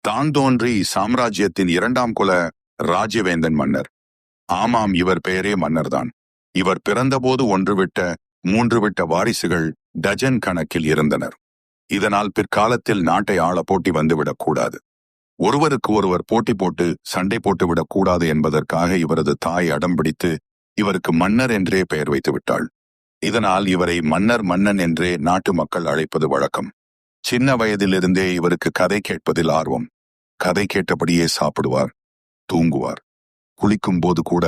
தான் தோன்றி சாம்ராஜ்யத்தின் 2ஆம் குல ராஜ்யவேந்தன் மன்னர். ஆமாம், இவர் பெயரே மன்னர்தான். இவர் பிறந்தபோது 1 விட்ட 3 விட்ட வாரிசுகள் டஜன் கணக்கில் இருந்தனர். இதனால் பிற்காலத்தில் நாட்டை ஆள போட்டி வந்துவிடக் கூடாது, ஒருவருக்கு ஒருவர் போட்டி போட்டு சண்டை போட்டுவிடக் கூடாது என்பதற்காக இவரது தாய் அடம்பிடித்து இவருக்கு மன்னர் என்றே பெயர் வைத்து விட்டாள். இதனால் இவரை மன்னர் மன்னன் என்றே நாட்டு மக்கள் அழைப்பது வழக்கம். சின்ன வயதிலிருந்தே இவருக்கு கதை கேட்பதில் ஆர்வம். கதை கேட்டபடியே சாப்பிடுவார், தூங்குவார். குளிக்கும் போது கூட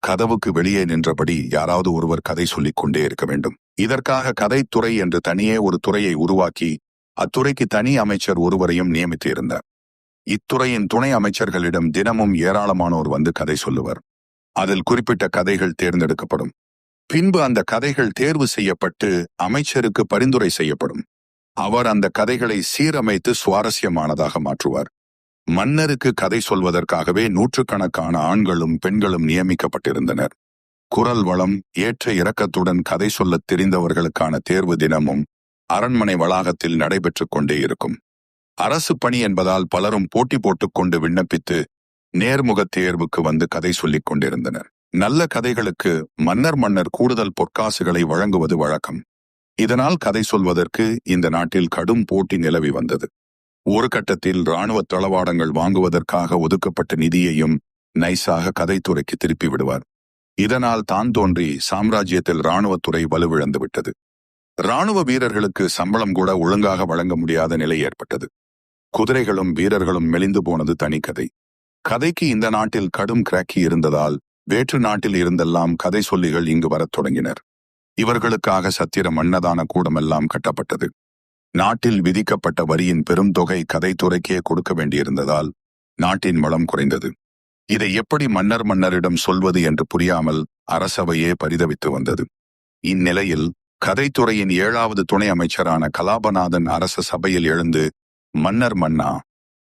கதவுக்கு வெளியே நின்றபடி யாராவது ஒருவர் கதை சொல்லிக் கொண்டே இருக்க வேண்டும். இதற்காக கதைத்துறை என்று தனியே ஒரு துறையை உருவாக்கி அத்துறைக்கு தனி அமைச்சர் ஒருவரையும் நியமித்து இருந்தார். இத்துறையின் துணை அமைச்சர்களிடம் தினமும் ஏராளமானோர் வந்து கதை சொல்லுவர். அதில் குறிப்பிட்ட கதைகள் தேர்ந்தெடுக்கப்படும். பின்பு அந்த கதைகள் தேர்வு செய்யப்பட்டு அமைச்சருக்கு பரிந்துரை செய்யப்படும். அவர் அந்த கதைகளை சீரமைத்து சுவாரஸ்யமானதாக மாற்றுவார். மன்னருக்கு கதை சொல்வதற்காகவே நூற்றுக்கணக்கான ஆண்களும் பெண்களும் நியமிக்கப்பட்டிருந்தனர். குரல் வளம் ஏற்ற இரக்கத்துடன் கதை சொல்லத் தெரிந்தவர்களுக்கான தேர்வு தினமும் அரண்மனை வளாகத்தில் நடைபெற்றுக் கொண்டே இருக்கும். அரசு பணி என்பதால் பலரும் போட்டி போட்டுக்கொண்டு விண்ணப்பித்து நேர்முகத் தேர்வுக்கு வந்து கதை சொல்லிக் கொண்டிருந்தனர். நல்ல கதைகளுக்கு மன்னர் கூடுதல் பொற்காசுகளை வழங்குவது வழக்கம். இதனால் கதை சொல்வதற்கு இந்த நாட்டில் கடும் போட்டி நிலவி வந்தது. ஒரு கட்டத்தில் இராணுவ தளவாடங்கள் வாங்குவதற்காக ஒதுக்கப்பட்ட நிதியையும் நைசாக கதைத்துறைக்கு திருப்பி விடுவார். இதனால் தான் தோன்றி சாம்ராஜ்யத்தில் இராணுவத்துறை வலுவிழந்து விட்டது. இராணுவ வீரர்களுக்கு சம்பளம் கூட ஒழுங்காக வழங்க முடியாத நிலை ஏற்பட்டது. குதிரைகளும் வீரர்களும் மெலிந்து போனது தனி கதை. கதைக்கு இந்த நாட்டில் கடும் கிராக்கி இருந்ததால் வேற்று நாட்டில் இருந்தெல்லாம் கதை சொல்லிகள் இங்கு வரத் தொடங்கினர். இவர்களுக்காக சத்திரம் அன்னதான கூடமெல்லாம் கட்டப்பட்டது. நாட்டில் விதிக்கப்பட்ட வரியின் பெரும் தொகை கதைத்துறைக்கே கொடுக்க வேண்டியிருந்ததால் நாட்டின் வளம் குறைந்தது. இதை எப்படி மன்னரிடம் சொல்வது என்று புரியாமல் அரசவையே பரிதவித்து வந்தது. இந்நிலையில் கதைத்துறையின் 7வது துணை அமைச்சரான கலாபநாதன் அரச சபையில் எழுந்து, மன்னர் மன்னா,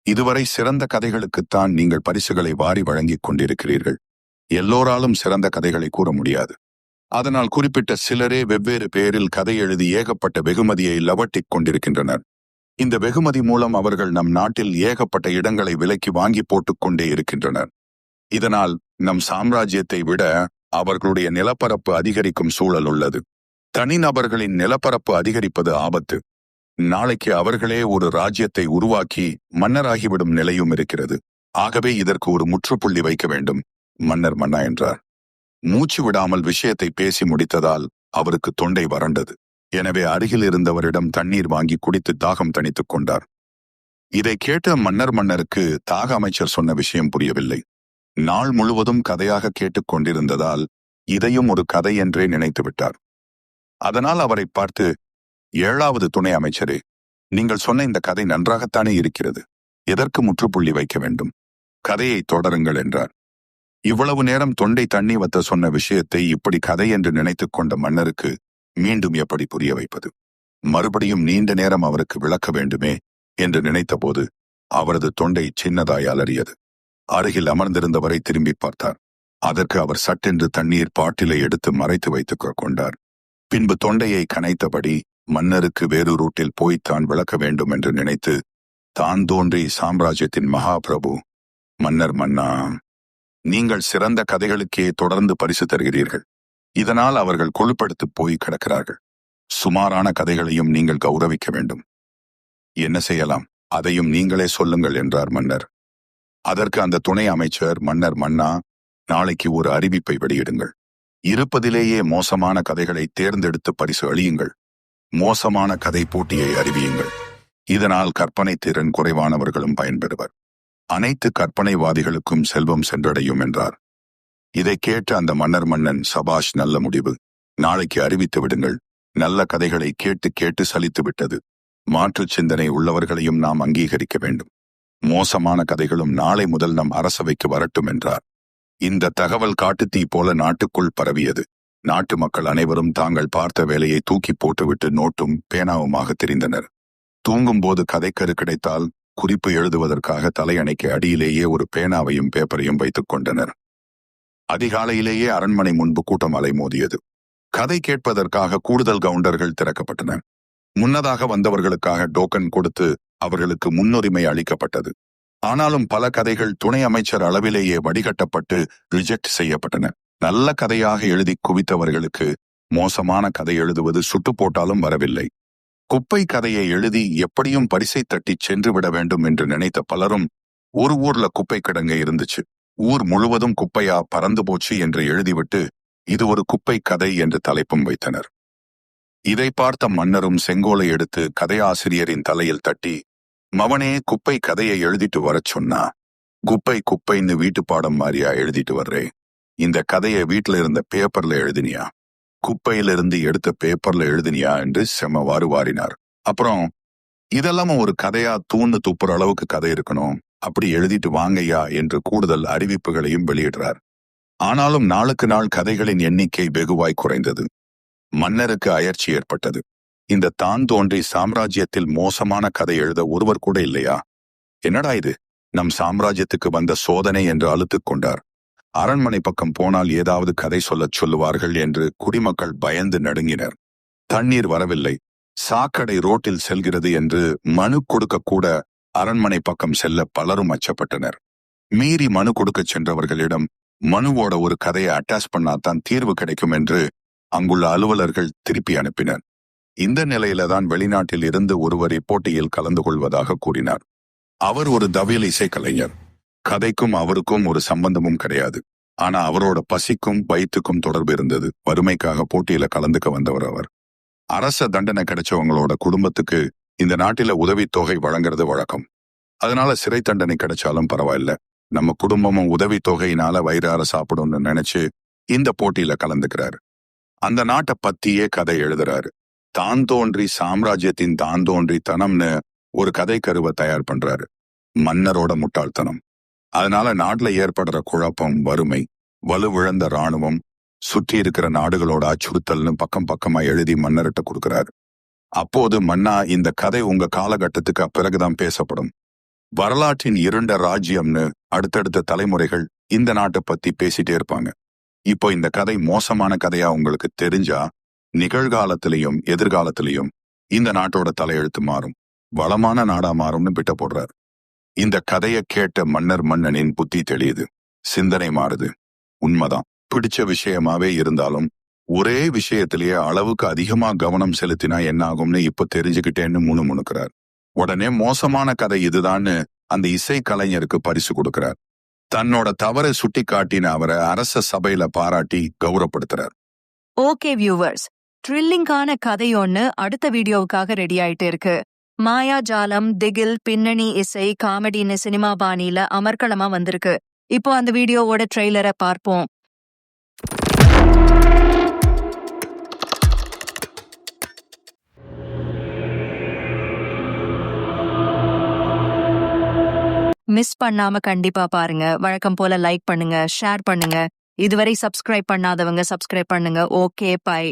இதுவரை சிறந்த கதைகளுக்குத்தான் நீங்கள் பரிசுகளை வாரி வழங்கிக் கொண்டிருக்கிறீர்கள். எல்லோராலும் சிறந்த கதைகளை கூற முடியாது. அதனால் குறிப்பிட்ட சிலரே வெவ்வேறு பெயரில் கதை எழுதி ஏகப்பட்ட வெகுமதியை லவட்டிக் கொண்டிருக்கின்றனர். இந்த வெகுமதி மூலம் அவர்கள் நம் நாட்டில் ஏகப்பட்ட இடங்களை விலைக்கு வாங்கி போட்டுக்கொண்டே இருக்கின்றனர். இதனால் நம் சாம்ராஜ்யத்தை விட அவர்களுடைய நிலப்பரப்பு அதிகரிக்கும் சூழல் உள்ளது. தனிநபர்களின் நிலப்பரப்பு அதிகரிப்பது ஆபத்து. நாளைக்கு அவர்களே ஒரு ராஜ்யத்தை உருவாக்கி மன்னராகிவிடும் நிலையும் இருக்கிறது. ஆகவே இதற்கு ஒரு முற்றுப்புள்ளி வைக்க வேண்டும், மன்னர் மன்னா என்றார். மூச்சு விடாமல் விஷயத்தை பேசி முடித்ததால் அவருக்கு தொண்டை வறண்டது. எனவே அருகில் இருந்தவரிடம் தண்ணீர் வாங்கி குடித்து தாகம் தணித்துக் கொண்டார். இதை கேட்ட மன்னருக்கு தாக அமைச்சர் சொன்ன விஷயம் புரியவில்லை. நாள் முழுவதும் கதையாக கேட்டுக் கொண்டிருந்ததால் இதையும் ஒரு கதை என்றே நினைத்து விட்டார். அதனால் அவரை பார்த்து, 7வது துணை அமைச்சரே, நீங்கள் சொன்ன இந்த கதை நன்றாகத்தானே இருக்கிறது. எதற்கு முற்றுப்புள்ளி வைக்க வேண்டும்? கதையை தொடருங்கள் என்றார். இவ்வளவு நேரம் தொண்டை தண்ணி வத்த சொன்ன விஷயத்தை இப்படி கதை என்று நினைத்துக் கொண்ட மன்னருக்கு மீண்டும் எப்படி புரிய வைப்பது? மறுபடியும் நீண்ட நேரம் அவருக்கு விளக்க வேண்டுமே என்று நினைத்தபோது அவரது தொண்டை சின்னதாய் அலறியது. அருகில் அமர்ந்திருந்தவரை திரும்பி பார்த்தார். அதற்கு அவர் சட்டென்று தண்ணீர் பாட்டிலை எடுத்து மறைத்து வைத்துக் கொண்டார். பின்பு தொண்டையை கனைத்தபடி மன்னருக்கு வேறு ரூட்டில் போய்த்தான் விளக்க வேண்டும் என்று நினைத்து, தான் தோன்றி சாம்ராஜ்யத்தின் மகாபிரபு, மன்னர் மன்னா, நீங்கள் சிறந்த கதைகளுக்கே தொடர்ந்து பரிசு தருகிறீர்கள். இதனால் அவர்கள் கொழுப்படுத்து போய் கிடக்கிறார்கள். சுமாரான கதைகளையும் நீங்கள் கௌரவிக்க வேண்டும். என்ன செய்யலாம், அதையும் நீங்களே சொல்லுங்கள் என்றார் மன்னர். அதற்கு அந்த துணை அமைச்சர், மன்னர் மன்னா, நாளைக்கு ஒரு அறிவிப்பை வெளியிடுங்கள். இருப்பதிலேயே மோசமான கதைகளை தேர்ந்தெடுத்து பரிசு அளியுங்கள். மோசமான கதை போட்டியை அறிவியுங்கள். இதனால் கற்பனை திறன் குறைவானவர்களும் பயன்பெறுவர். அனைத்து கற்பனைவாதிகளுக்கும் செல்வம் சென்றடையும் என்றார். இதை கேட்டு அந்த மன்னன், சபாஷ், நல்ல முடிவு. நாளைக்கு அறிவித்து விடுங்கள். நல்ல கதைகளை கேட்டு கேட்டு சலித்து விட்டது. மாற்று சிந்தனை உள்ளவர்களையும் நாம் அங்கீகரிக்க வேண்டும். மோசமான கதைகளும் நாளை முதல் நம் அரசவைக்கு வரட்டும் என்றார். இந்த தகவல் காட்டுத்தீ போல நாட்டுக்குள் பரவியது. நாட்டு மக்கள் அனைவரும் தாங்கள் பார்த்த வேலையை தூக்கி போட்டுவிட்டு நோட்டும் பேனாவுமாக தெரிந்தனர். தூங்கும்போது கதைக்கரு கிடைத்தால் குறிப்பு எழுதுவதற்காக தலையணைக்கு அடியிலேயே ஒரு பேனாவையும் பேப்பரையும் வைத்துக் கொண்டனர். அதிகாலையிலேயே அரண்மனை முன்பு கூட்டம் அலைமோதியது. கதை கேட்பதற்காக கூடுதல் கவுண்டர்கள் திறக்கப்பட்டன. முன்னதாக வந்தவர்களுக்காக டோக்கன் கொடுத்து அவர்களுக்கு முன்னுரிமை அளிக்கப்பட்டது. ஆனாலும் பல கதைகள் துணை அமைச்சர் அளவிலேயே வடிகட்டப்பட்டு ரிஜெக்ட் செய்யப்பட்டன. நல்ல கதையாக எழுதி குவித்தவர்களுக்கு மோசமான கதை எழுதுவது சுட்டு போட்டாலும் வரவில்லை. குப்பை கதையை எழுதி எப்படியும் பரிசை தட்டி சென்று விட வேண்டும் என்று நினைத்த பலரும் ஒரு ஊர்ல குப்பை கிடங்க இருந்துச்சு, ஊர் முழுவதும் குப்பையா பறந்து போச்சு என்று எழுதிவிட்டு இது ஒரு குப்பை கதை என்று தலைப்பும் வைத்தனர். இதை பார்த்த மன்னரும் செங்கோலை எடுத்து கதையாசிரியரின் தலையில் தட்டி, மவனே குப்பை கதையை எழுதிட்டு வரச் சொன்னா, குப்பை குப்பைன்னு வீட்டு பாடம் மாதிரியா எழுதிட்டு வர்றே, இந்த கதையை வீட்டுல இருந்த பேப்பர்ல எழுதினியா, குப்பையிலிருந்து எடுத்த பேப்பர்ல எழுதினியா என்று செமவாறு வாரினார். அப்புறம் இதெல்லாம் ஒரு கதையா தூண்டு துப்புற அளவுக்கு கதை இருக்கணும், அப்படி எழுதிட்டு வாங்கய்யா என்று கூடுதல் அறிவிப்புகளையும் வெளியிடுறார். ஆனாலும் நாளுக்கு நாள் கதைகளின் எண்ணிக்கை வெகுவாய் குறைந்தது. மன்னருக்கு அயற்சி ஏற்பட்டது. இந்த தான் தோன்றி சாம்ராஜ்யத்தில் மோசமான கதை எழுத ஒருவர் கூட இல்லையா? என்னடா இது, நம் சாம்ராஜ்யத்துக்கு வந்த சோதனை என்று அழுத்துக் கொண்டார். அரண்மனை பக்கம் போனால் ஏதாவது கதை சொல்லச் சொல்லுவார்கள் என்று குடிமக்கள் பயந்து நடுங்கினர். தண்ணீர் வரவில்லை, சாக்கடை ரோட்டில் செல்கிறது என்று மனு கொடுக்க கூட அரண்மனை பக்கம் செல்ல பலரும் அச்சப்பட்டனர். மீறி மனு கொடுக்க சென்றவர்களிடம் மனுவோட ஒரு கதையை அட்டாச் பண்ணாதான் தீர்வு கிடைக்கும் என்று அங்குள்ள அலுவலர்கள் திருப்பி அனுப்பினர். இந்த நிலையில தான் வெளிநாட்டில் இருந்து ஒருவர் இப்போட்டியில் கலந்து கொள்வதாக கூறினார். அவர் ஒரு தவில் இசைக்கலைஞர். கதைக்கும் அவருக்கும் ஒரு சம்பந்தமும் கிடையாது. ஆனா அவரோட பசிக்கும் வயிற்றுக்கும் தொடர்பு இருந்தது. வறுமைக்காக போட்டியில கலந்துக்க வந்தவர் அவர். அரச தண்டனை கிடைச்சவங்களோட குடும்பத்துக்கு இந்த நாட்டில உதவித்தொகை வழங்குறது வழக்கம். அதனால சிறை தண்டனை கிடைச்சாலும் பரவாயில்ல, நம்ம குடும்பமும் உதவித்தொகையினால வயிறார சாப்பிடும்னு நினைச்சு இந்த போட்டியில கலந்துக்கிறாரு. அந்த நாட்டை பத்தியே கதை எழுதுறாரு. தான் தோன்றி சாம்ராஜ்யத்தின் தான் தோன்றி தனம்னு ஒரு கதை கருவை தயார் பண்றாரு. மன்னரோட முட்டாள்தனம். அதனால நாட்டுல ஏற்படுற குழப்பம், வறுமை, வலுவிழந்த இராணுவம், சுற்றி இருக்கிற நாடுகளோட அச்சுறுத்தல்னு பக்கம் பக்கமா எழுதி மன்னர்கிட்ட கொடுக்கிறாரு. அப்போது மன்னா, இந்த கதை உங்க காலகட்டத்துக்கு பிறகுதான் பேசப்படும். வரலாற்றின் இருண்ட ராஜ்யம்னு அடுத்தடுத்த தலைமுறைகள் இந்த நாட்டை பத்தி பேசிட்டே இருப்பாங்க. இப்போ இந்த கதை மோசமான கதையா உங்களுக்கு தெரிஞ்சா நிகழ்காலத்திலையும் எதிர்காலத்திலையும் இந்த நாட்டோட தலையெழுத்து மாறும், வளமான நாடா மாறும்னு பிட்ட போடுறாரு. இந்த கதையை கேட்ட மன்னனின் புத்தி தெளியுது, சிந்தனை மாறுது. உண்மைதான், பிடிச்ச விஷயமாவே இருந்தாலும் ஒரே விஷயத்திலேயே அளவுக்கு அதிகமா கவனம் செலுத்தினா என்ன ஆகும்னு இப்ப தெரிஞ்சுக்கிட்டேன்னு முணுமுணுக்கிறார். உடனே மோசமான கதை இதுதான்னு அந்த இசை கலைஞருக்கு பரிசு கொடுக்கிறார். தன்னோட தவறை சுட்டி காட்டின அவரை அரச சபையில பாராட்டி கௌரவப்படுத்துறார். ஓகே வியூவர்ஸ், த்ரில்லிங்கான கதை ஒன்னு அடுத்த வீடியோவுக்காக ரெடி ஆயிட்டு இருக்கு. மாயாஜாலம், திகில், பின்னணி இசை, காமெடின்னு சினிமா பாணியில அமர்க்களமா வந்திருக்கு. இப்போ அந்த வீடியோவோட ட்ரெய்லரை பார்ப்போம். மிஸ் பண்ணாம கண்டிப்பா பாருங்க. வழக்கம் போல லைக் பண்ணுங்க, ஷேர் பண்ணுங்க. இதுவரை சப்ஸ்கிரைப் பண்ணாதவங்க சப்ஸ்கிரைப் பண்ணுங்க. Okay, by.